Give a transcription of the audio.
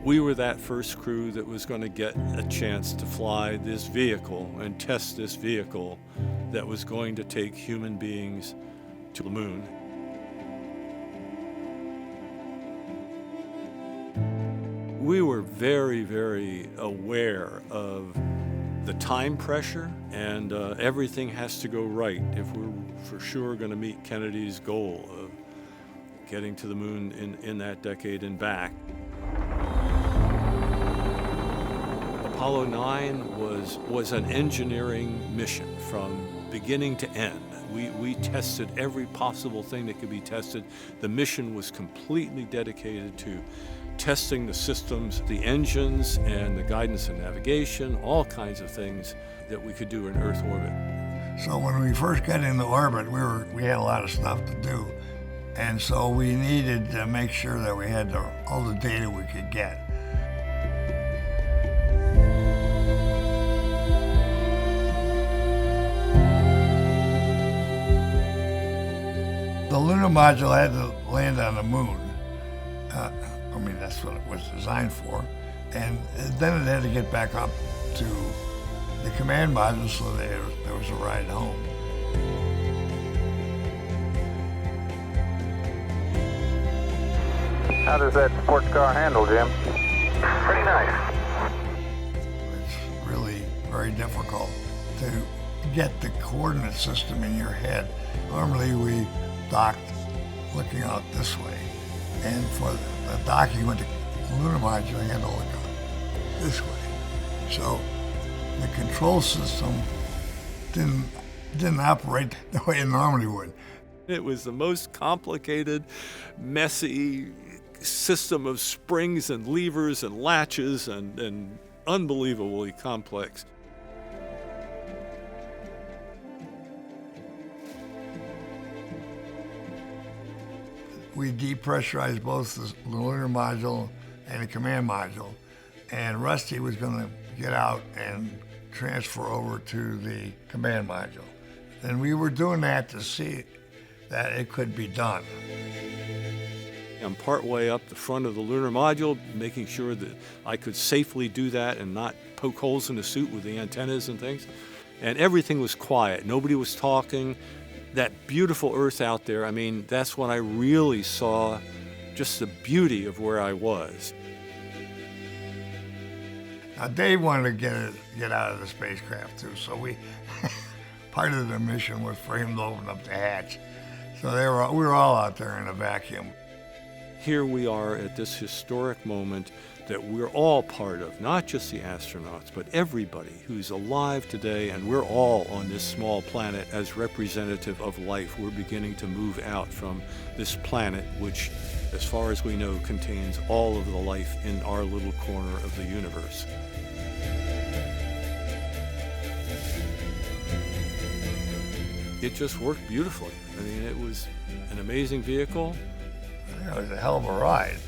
We were that first crew that was going to get a chance to fly this vehicle and test this vehicle that was going to take human beings to the moon. We were very, very aware of the time pressure, and everything has to go right if we're for sure going to meet Kennedy's goal of getting to the moon in that decade and back. Apollo 9 was an engineering mission from beginning to end. We tested every possible thing that could be tested. The mission was completely dedicated to testing the systems, the engines, and the guidance and navigation, all kinds of things that we could do in Earth orbit. So when we first got into orbit, we had a lot of stuff to do. And so we needed to make sure that we had all the data we could get. The Lunar Module had to land on the moon. I mean, that's what it was designed for. And then it had to get back up to the command module so there was a ride home. How does that sports car handle, Jim? Pretty nice. It's really very difficult to get the coordinate system in your head. Normally we docked looking out this way, and for the docking with the Lunar Module, you had to look out this way. So the control system didn't operate the way it normally would. It was the most complicated, messy system of springs and levers and latches and unbelievably complex. We depressurized both the Lunar Module and the command module, and Rusty was going to get out and transfer over to the command module. And we were doing that to see that it could be done. I'm partway up the front of the Lunar Module, making sure that I could safely do that and not poke holes in the suit with the antennas and things. And everything was quiet. Nobody was talking. That beautiful Earth out there, I mean, that's when I really saw just the beauty of where I was. Now, Dave wanted to get out of the spacecraft too, so part of the mission was for him to open up the hatch. So we were all out there in a vacuum. Here we are at this historic moment that we're all part of, not just the astronauts, but everybody who's alive today, and we're all on this small planet as representative of life. We're beginning to move out from this planet, which, as far as we know, contains all of the life in our little corner of the universe. It just worked beautifully. I mean, it was an amazing vehicle. It was a hell of a ride.